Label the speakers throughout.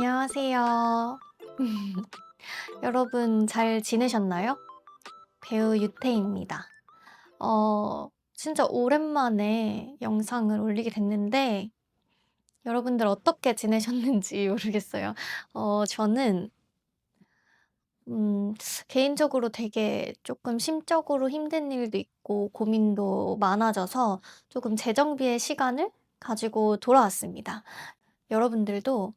Speaker 1: 안녕하세요. 여러분 잘 지내셨나요? 배우 유태입니다. 진짜 오랜만에 영상을 올리게 됐는데 여러분들 어떻게 지내셨는지 모르겠어요. 저는 음 개인적으로 되게 조금 심적으로 힘든 일도 있고 고민도 많아져서 조금 재정비의 시간을 가지고 돌아왔습니다. 여러분들도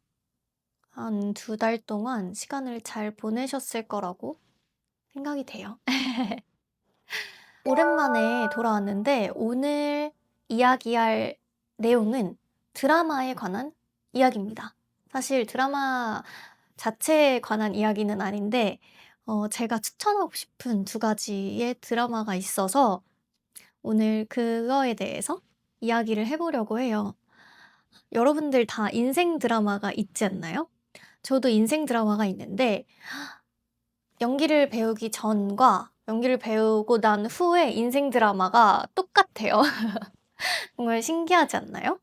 Speaker 1: 한 2달 동안 시간을 잘 보내셨을 거라고 생각이 돼요. 오랜만에 돌아왔는데 오늘 이야기할 내용은 드라마에 관한 이야기입니다. 사실 드라마 자체에 관한 이야기는 아닌데 제가 추천하고 싶은 2가지의 드라마가 있어서 오늘 그거에 대해서 이야기를 해 보려고 해요. 여러분들 다 인생 드라마가 있지 않나요? 저도 인생 드라마가 있는데 연기를 배우기 전과 연기를 배우고 난 후의 인생 드라마가 똑같아요. 정말 신기하지 않나요?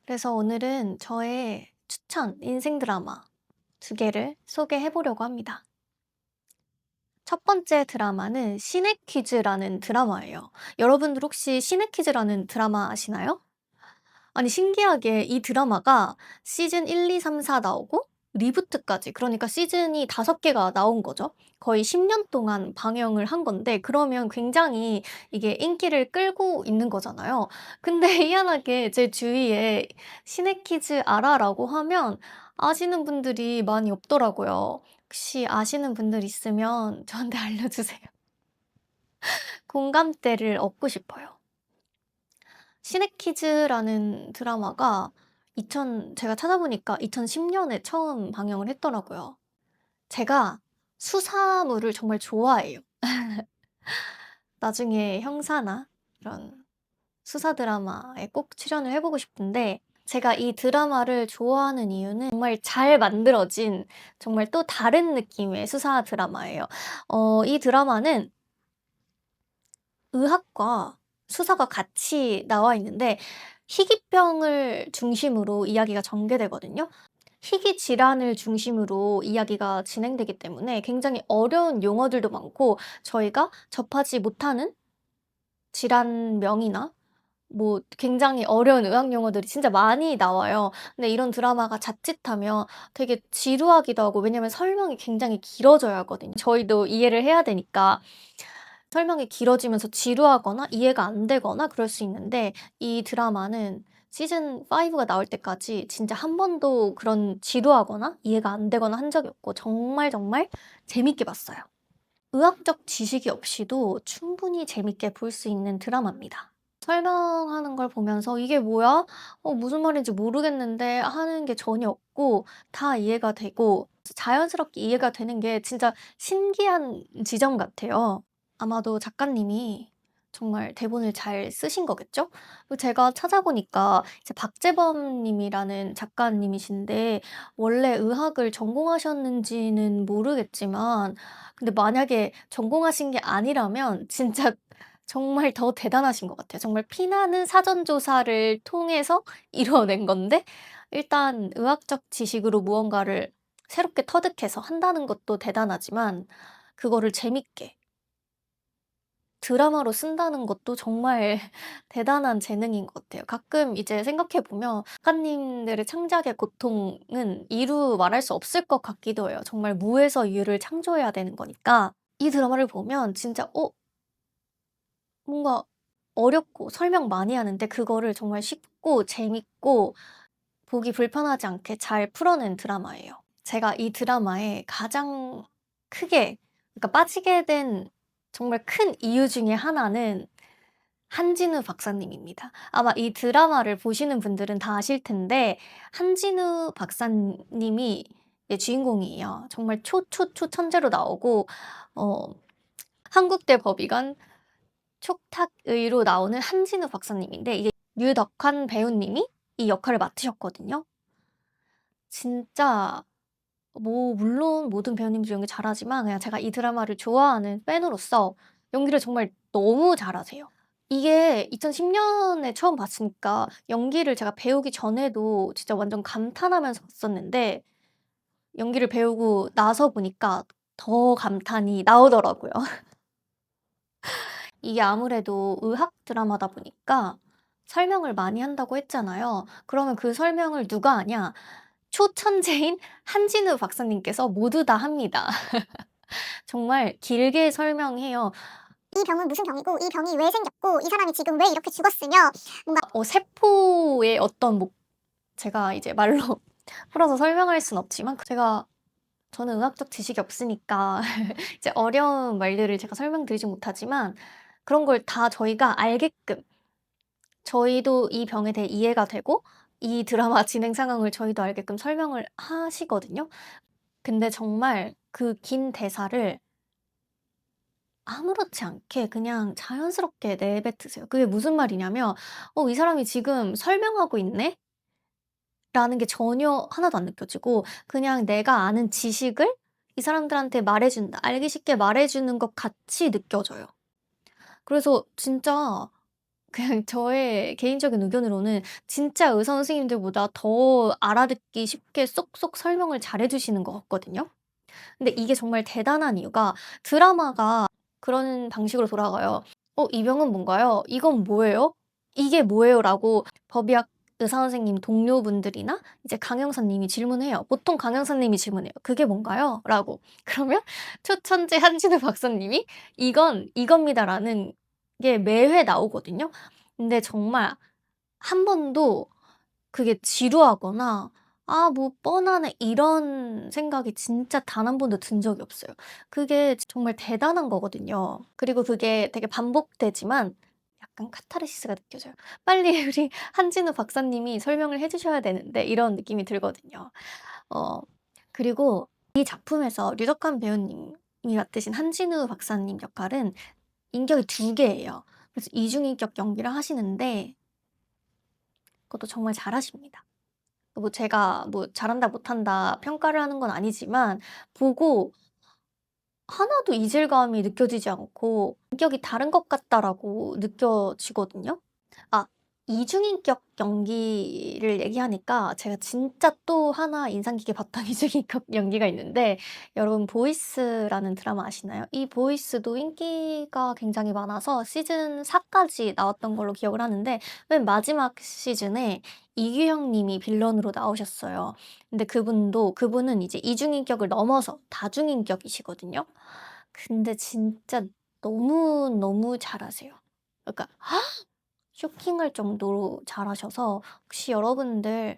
Speaker 1: 그래서 오늘은 저의 추천 인생 드라마 2개를 소개해 보려고 합니다. 첫 번째 드라마는 신의 퀴즈라는 드라마예요. 여러분들 혹시 신의 퀴즈라는 드라마 아시나요? 아니 신기하게 이 드라마가 시즌 1, 2, 3, 4 나오고 리부트까지, 그러니까 시즌이 5개가 나온 거죠. 거의 10년 동안 방영을 한 건데 그러면 굉장히 이게 인기를 끌고 있는 거잖아요. 근데 희한하게 제 주위에 "신의 퀴즈 알아?"라고 하면 아시는 분들이 많이 없더라고요. 혹시 아시는 분들 있으면 저한테 알려주세요. 공감대를 얻고 싶어요. 신의 퀴즈라는 드라마가 제가 찾아보니까 2010 년에 처음 방영을 했더라고요. 제가 수사물을 정말 좋아해요. 나중에 형사나 이런 수사 드라마에 꼭 출연을 해 보고 싶은데, 제가 이 드라마를 좋아하는 이유는 정말 잘 만들어진 정말 또 다른 느낌의 수사 드라마예요. 이 드라마는 의학과 수사가 같이 나와 있는데 희귀병을 중심으로 이야기가 전개되거든요. 희귀 질환을 중심으로 이야기가 진행되기 때문에 굉장히 어려운 용어들도 많고 저희가 접하지 못하는 질환명이나 뭐 굉장히 어려운 의학 용어들이 진짜 많이 나와요. 근데 이런 드라마가 자칫하면 되게 지루하기도 하고, 왜냐면 설명이 굉장히 길어져야 하거든요. 저희도 이해를 해야 되니까. 설명이 길어지면서 지루하거나 이해가 안 되거나 그럴 수 있는데 이 드라마는 시즌 5가 나올 때까지 진짜 한 번도 그런 지루하거나 이해가 안 되거나 한 적이 없고 정말 정말 재밌게 봤어요. 의학적 지식이 없이도 충분히 재밌게 볼 수 있는 드라마입니다. 설명하는 걸 보면서 '이게 뭐야? 무슨 말인지 모르겠는데.' 하는 게 전혀 없고 다 이해가 되고 자연스럽게 이해가 되는 게 진짜 신기한 지점 같아요. 아마도 작가님이 정말 대본을 잘 쓰신 거겠죠? 그리고 제가 찾아보니까 이제 박재범 님이라는 작가님이신데 원래 의학을 전공하셨는지는 모르겠지만, 근데 만약에 전공하신 게 아니라면 진짜 정말 더 대단하신 것 같아요. 정말 피나는 사전 조사를 통해서 이뤄낸 건데 일단 의학적 지식으로 무언가를 새롭게 터득해서 한다는 것도 대단하지만 그거를 재밌게 드라마로 쓴다는 것도 정말 대단한 재능인 것 같아요. 가끔 이제 생각해 보면 작가님들의 창작의 고통은 이루 말할 수 없을 것 같기도 해요. 정말 무에서 유를 창조해야 되는 거니까. 이 드라마를 보면 진짜 뭔가 어렵고 설명 많이 하는데 그거를 정말 쉽고 재밌고 보기 불편하지 않게 잘 풀어낸 드라마예요. 제가 이 드라마에 가장 크게, 그러니까 빠지게 된 정말 큰 이유 중에 하나는 한진우 박사님입니다. 아마 이 드라마를 보시는 분들은 다 아실 텐데 한진우 박사님이 주인공이에요. 정말 초초초천재로 나오고 어 한국대 법의관 촉탁의로 나오는 한진우 박사님인데 이게 유덕환 배우님이 이 역할을 맡으셨거든요. 진짜 뭐 물론 모든 배우님들이 연기 잘하지만 그냥 제가 이 드라마를 좋아하는 팬으로서 연기를 정말 너무 잘하세요. 이게 2010년에 처음 봤으니까 연기를 제가 배우기 전에도 진짜 완전 감탄하면서 봤었는데 연기를 배우고 나서 보니까 더 감탄이 나오더라고요. 이게 아무래도 의학 드라마다 보니까 설명을 많이 한다고 했잖아요. 그러면 그 설명을 누가 하냐? 초천재인 한진우 박사님께서 모두 다 합니다. 정말 길게 설명해요.
Speaker 2: 이 병은 무슨 병이고 이 병이 왜 생겼고 이 사람이 지금 왜 이렇게 죽었으며 뭔가
Speaker 1: 세포의 어떤 제가 이제 말로 풀어서 설명할 순 없지만 저는 의학적 지식이 없으니까 이제 어려운 말들을 제가 설명드리지 못하지만 그런 걸 다 저희가 알게끔 저희도 이 병에 대해 이해가 되고 이 드라마 진행 상황을 저희도 알게끔 설명을 하시거든요. 근데 정말 그 긴 대사를 아무렇지 않게 그냥 자연스럽게 내뱉으세요. 그게 무슨 말이냐면 '이 사람이 지금 설명하고 있네?' 라는 게 전혀 하나도 안 느껴지고 그냥 내가 아는 지식을 이 사람들한테 말해 준다. 알기 쉽게 말해 주는 것 같이 느껴져요. 그래서 진짜 그냥 저의 개인적인 의견으로는 진짜 의사 선생님들보다 더 알아듣기 쉽게 쏙쏙 설명을 잘해 주시는 것 같거든요. 근데 이게 정말 대단한 이유가 드라마가 그런 방식으로 돌아가요. 이 병은 뭔가요? 이건 뭐예요? 이게 뭐예요?"라고 법의학 의사 선생님 동료분들이나 이제 강영사님이 질문해요. 보통 강영사님이 질문해요. "그게 뭔가요?" 라고. 그러면 초천재 한진우 박사님이 "이건 이겁니다."라는 게 매회 나오거든요. 근데 정말 한 번도 그게 지루하거나 '아 뭐 뻔하네.' 이런 생각이 진짜 단 한 번도 든 적이 없어요. 그게 정말 대단한 거거든요. 그리고 그게 되게 반복되지만 약간 카타르시스가 느껴져요. '빨리 우리 한진우 박사님이 설명을 해 주셔야 되는데.' 이런 느낌이 들거든요. 어 그리고 이 작품에서 류덕환 배우님이 맡으신 한진우 박사님 역할은 인격이 두 개예요. 그래서 이중인격 연기를 하시는데 그것도 정말 잘하십니다. 제가 잘한다 못한다 평가를 하는 건 아니지만 보고 하나도 이질감이 느껴지지 않고 '인격이 다른 것 같다.'라고 느껴지거든요. 아 이중인격 연기를 얘기하니까 제가 진짜 또 하나 인상 깊게 봤던 이중인격 연기가 있는데 여러분 보이스라는 드라마 아시나요? 이 보이스도 인기가 굉장히 많아서 시즌 4 까지 나왔던 걸로 기억을 하는데 맨 마지막 시즌에 이규형 님이 빌런으로 나오셨어요. 근데 그분은 이제 이중인격을 넘어서 다중인격이시거든요. 근데 진짜 너무너무 잘하세요. 그러니까 쇼킹할 정도로 잘하셔서 혹시 여러분들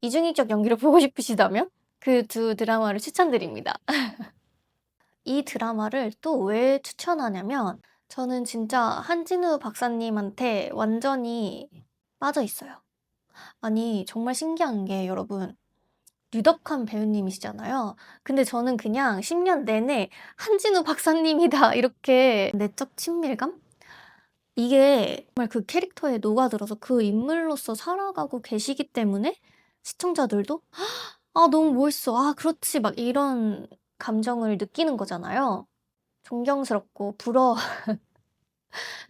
Speaker 1: 이중인격 연기를 보고 싶으시다면 그 두 드라마를 추천드립니다. 이 드라마를 또 왜 추천하냐면 저는 진짜 한진우 박사님한테 완전히 빠져 있어요. 아니 정말 신기한 게 여러분 류덕환 배우님이시잖아요. 근데 저는 그냥 10년 내내 '한진우 박사님이다.' 이렇게 내적 친밀감? 이게 정말 그 캐릭터에 녹아들어서 그 인물로서 살아가고 계시기 때문에 시청자들도 '아 너무 멋있어. 아 그렇지.' 막 이런 감정을 느끼는 거잖아요. 존경스럽고 부러워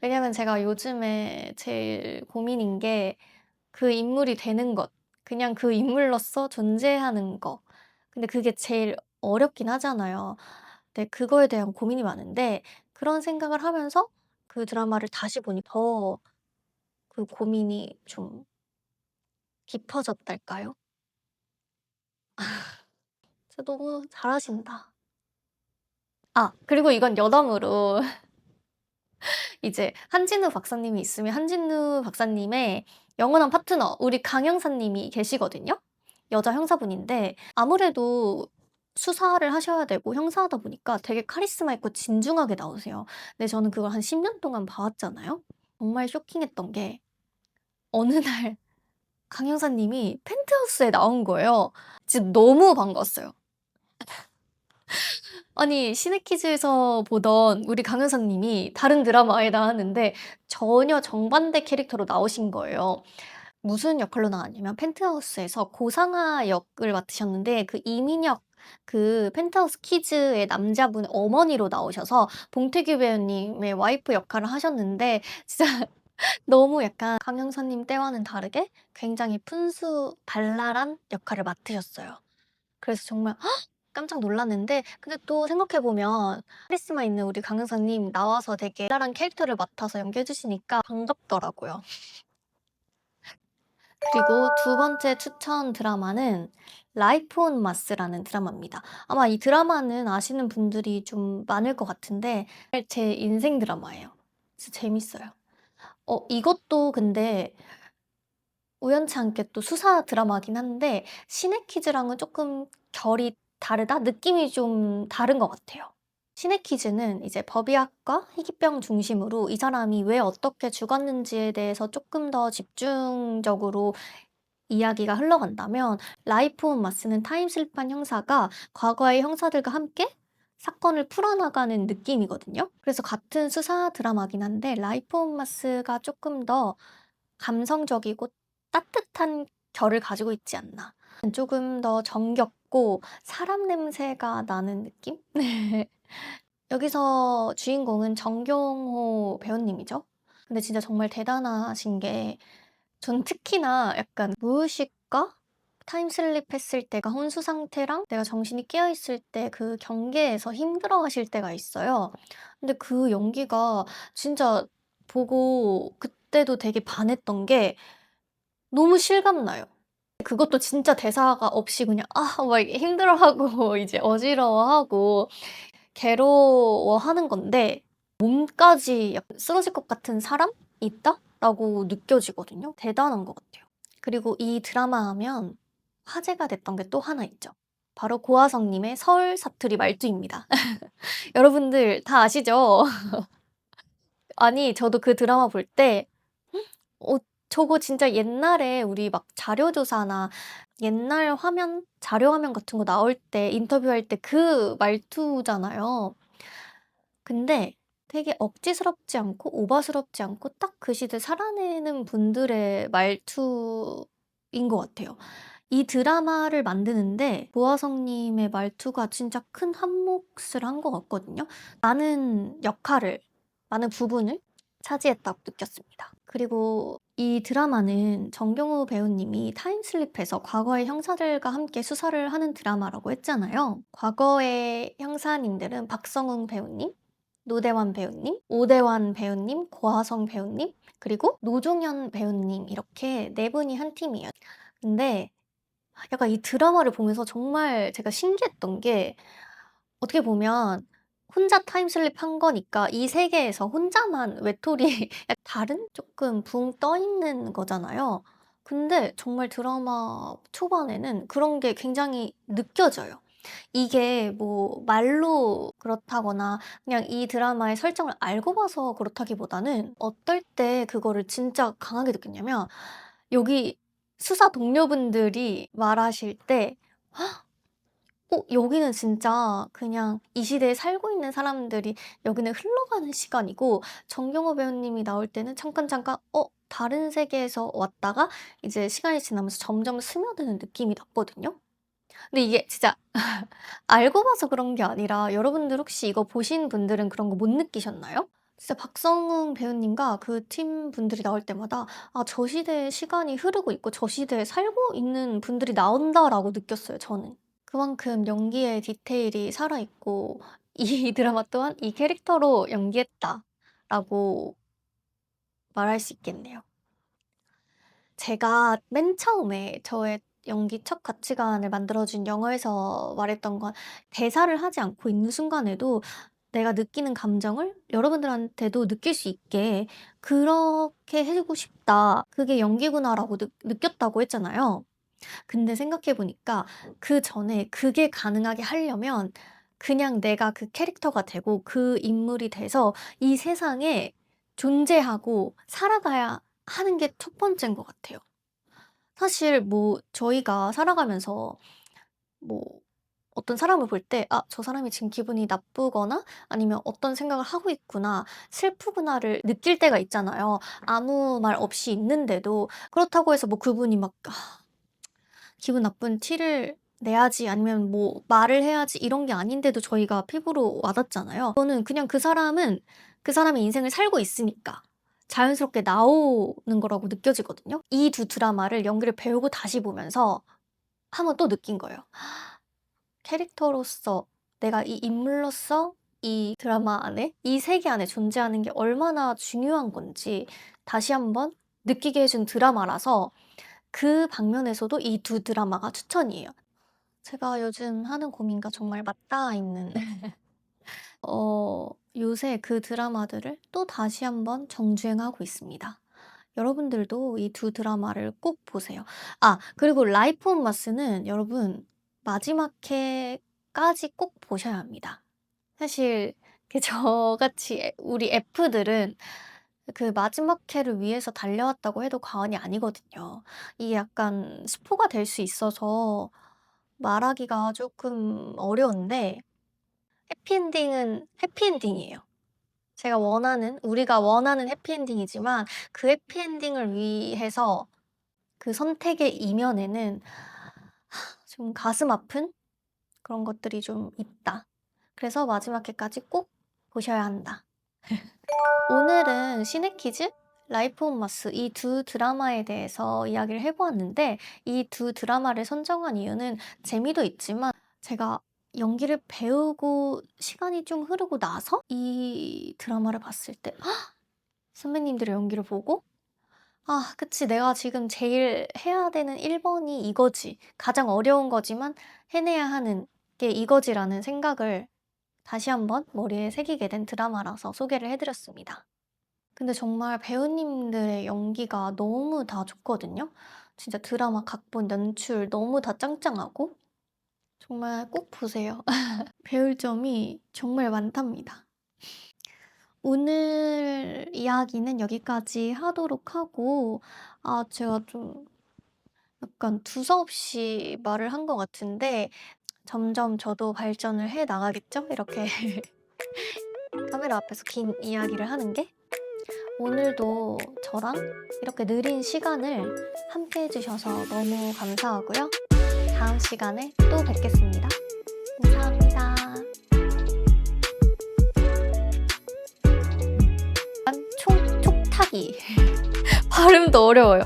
Speaker 1: 왜냐면 제가 요즘에 제일 고민인 게 그 인물이 되는 것. 그냥 그 인물로서 존재하는 거. 근데 그게 제일 어렵긴 하잖아요. 네 그거에 대한 고민이 많은데 그런 생각을 하면서 그 드라마를 다시 보니 더 그 고민이 좀 깊어졌달까요? 진짜 너무 잘하신다. 그리고 이건 여담으로 이제 한진우 박사님이 있으면 한진우 박사님의 영원한 파트너 우리 강형사님이 계시거든요. 여자 형사분인데 아무래도 수사를 하셔야 되고 형사하다 보니까 되게 카리스마 있고 진중하게 나오세요. 근데 저는 그걸 한 10년 동안 봐 왔잖아요. 정말 쇼킹했던 게 어느 날 강 형사님이 펜트하우스에 나온 거예요. 진짜 너무 반가웠어요. 아니 신의키즈에서 보던 우리 강 형사님이 다른 드라마에 나왔는데 전혀 정반대 캐릭터로 나오신 거예요. 무슨 역할로 나왔냐면 펜트하우스에서 고상화 역을 맡으셨는데 그 이민혁 그 펜트하우스 키즈의 남자분의 어머니로 나오셔서 봉태규 배우님의 와이프 역할을 하셨는데 진짜 너무 약간 강영선님 때와는 다르게 굉장히 푼수 발랄한 역할을 맡으셨어요. 그래서 정말 깜짝 놀랐는데, 근데 또 생각해 보면 카리스마 있는 우리 강영선님 나와서 되게 발랄한 캐릭터를 맡아서 연기해 주시니까 반갑더라고요. 그리고 두 번째 추천 드라마는 라이프 온 마스라는 드라마입니다. 아마 이 드라마는 아시는 분들이 좀 많을 것 같은데 제 인생 드라마예요. 진짜 재밌어요. 이것도 근데 우연치 않게 또 수사 드라마긴 한데 신의 퀴즈랑은 조금 결이 다르다? 느낌이 좀 다른 것 같아요. 신의 퀴즈는 이제 법의학과 희귀병 중심으로 이 사람이 왜 어떻게 죽었는지에 대해서 조금 더 집중적으로 이야기가 흘러간다면, 라이프 온 마스는 타임슬립한 형사가 과거의 형사들과 함께 사건을 풀어나가는 느낌이거든요. 그래서 같은 수사 드라마긴 한데 라이프 온 마스가 조금 더 감성적이고 따뜻한 결을 가지고 있지 않나. 조금 더 정겹고 사람 냄새가 나는 느낌? 네. 여기서 주인공은 정경호 배우님이죠. 근데 진짜 정말 대단하신 게, 전 특히나 약간 무의식과 타임슬립 했을 때가 혼수 상태랑 내가 정신이 깨어 있을 때 그 경계에서 힘들어 하실 때가 있어요. 근데 그 연기가 진짜 보고 그때도 되게 반했던 게 너무 실감나요. 그것도 진짜 대사가 없이 그냥 막 힘들어하고 이제 어지러워하고 괴로워하는 건데 몸까지 약간 쓰러질 것 같은 사람이 있다라고 느껴지거든요. 대단한 것 같아요. 그리고 이 드라마 하면 화제가 됐던 게 또 하나 있죠. 바로 고아성 님의 서울 사투리 말투입니다. 여러분들 다 아시죠? 아니, 저도 그 드라마 볼 때 어 저거 진짜 옛날에 우리 막 자료조사나 옛날 화면 자료 화면 같은 거 나올 때 인터뷰할 때 그 말투잖아요. 근데 되게 억지스럽지 않고 오바스럽지 않고 딱 그 시대 살아내는 분들의 말투인 것 같아요. 이 드라마를 만드는데 보아성 님의 말투가 진짜 큰 한몫을 한 것 같거든요. 많은 역할을, 많은 부분을 차지했다고 느꼈습니다. 그리고 이 드라마는 정경호 배우님이 타임슬립해서 과거의 형사들과 함께 수사를 하는 드라마라고 했잖아요. 과거의 형사님들은 박성웅 배우님, 노대환 배우님, 오대환 배우님, 고하성 배우님, 그리고 노종현 배우님, 이렇게 네 분이 한 팀이에요. 근데 약간 이 드라마를 보면서 정말 제가 신기했던 게, 어떻게 보면 혼자 타임슬립한 거니까 이 세계에서 혼자만 외톨이 약간 다른 조금 붕 떠 있는 거잖아요. 근데 정말 드라마 초반에는 그런 게 굉장히 느껴져요. 이게 뭐 말로 그렇다거나 그냥 이 드라마의 설정을 알고 봐서 그렇다기보다는 어떨 때 그거를 진짜 강하게 느꼈냐면, 여기 수사 동료분들이 말하실 때 여기는 진짜 그냥 이 시대에 살고 있는 사람들이 여기는 흘러가는 시간이고, 정경호 배우님이 나올 때는 잠깐 다른 세계에서 왔다가 이제 시간이 지나면서 점점 스며드는 느낌이 났거든요. 근데 이게 진짜 알고 봐서 그런 게 아니라, 여러분들 혹시 이거 보신 분들은 그런 거 못 느끼셨나요? 진짜 박성웅 배우님과 그 팀 분들이 나올 때마다 '아, 저 시대에 시간이 흐르고 있고 저 시대에 살고 있는 분들이 나온다.'라고 느꼈어요, 저는. 그만큼 연기의 디테일이 살아있고 이 드라마 또한 '이 캐릭터로 연기했다.'라고 말할 수 있겠네요. 제가 맨 처음에 저의 연기 첫 가치관을 만들어준 영어에서 말했던 건, 대사를 하지 않고 있는 순간에도 내가 느끼는 감정을 여러분들한테도 느낄 수 있게 그렇게 해 주고 싶다. 그게 연기구나라고 느꼈다고 했잖아요. 근데 생각해 보니까 그전에 그게 가능하게 하려면 그냥 내가 그 캐릭터가 되고 그 인물이 돼서 이 세상에 존재하고 살아가야 하는 게 첫 번째인 것 같아요. 사실 뭐 저희가 살아가면서 뭐 어떤 사람을 볼 때 '아, 저 사람이 지금 기분이 나쁘거나 아니면 어떤 생각을 하고 있구나. 슬프구나.'를 느낄 때가 있잖아요. 아무 말 없이 있는데도. 그렇다고 해서 뭐 그분이 막 기분 나쁜 티를 내야지 아니면 뭐 말을 해야지 이런 게 아닌데도 저희가 피부로 와닿잖아요. 저는 그냥 그 사람은 그 사람의 인생을 살고 있으니까. 자연스럽게 나오는 거라고 느껴지거든요. 이 두 드라마를 연기를 배우고 다시 보면서 한 번 또 느낀 거예요. 캐릭터로서 내가 이 인물로서 이 드라마 안에 이 세계 안에 존재하는 게 얼마나 중요한 건지 다시 한번 느끼게 해준 드라마라서 그 방면에서도 이 두 드라마가 추천이에요. 제가 요즘 하는 고민과 정말 맞닿아 있는 요새 그 드라마들을 또 다시 한번 정주행하고 있습니다. 여러분들도 이 두 드라마를 꼭 보세요. 그리고 라이프 온 마스는 여러분 마지막 회까지 꼭 보셔야 합니다. 사실 저같이 우리 F들은 그 마지막 회를 위해서 달려왔다고 해도 과언이 아니거든요. 이게 약간 스포가 될 수 있어서 말하기가 조금 어려운데 해피엔딩은 해피엔딩이에요. 우리가 원하는 해피엔딩이지만 그 해피엔딩을 위해서 그 선택의 이면에는 좀 가슴 아픈 그런 것들이 좀 있다. 그래서 마지막 회까지 꼭 보셔야 한다. 오늘은 시네키즈, 라이프 온 마스 이 두 드라마에 대해서 이야기를 해보았는데 이 두 드라마를 선정한 이유는 재미도 있지만 제가 연기를 배우고 시간이 좀 흐르고 나서 이 드라마를 봤을 때 선배님들의 연기를 보고 그치. 내가 지금 제일 해야 되는 1번이 이거지. 가장 어려운 거지만 해내야 하는 게 이거지라는 생각을 다시 한번 머리에 새기게 된 드라마라서 소개를 해드렸습니다. 근데 정말 배우님들의 연기가 너무 다 좋거든요. 진짜 드라마 각본, 연출 너무 다 짱짱하고 정말 꼭 보세요. 배울 점이 정말 많답니다. 오늘 이야기는 여기까지 하도록 하고 제가 좀 약간 두서없이 말을 한 것 같은데 점점 저도 발전을 해 나가겠죠? 이렇게 카메라 앞에서 긴 이야기를 하는 게. 오늘도 저랑 이렇게 느린 시간을 함께 해주셔서 너무 감사하고요. 다음 시간에 또 뵙겠습니다. 감사합니다. 촉탁이 발음도 어려워요.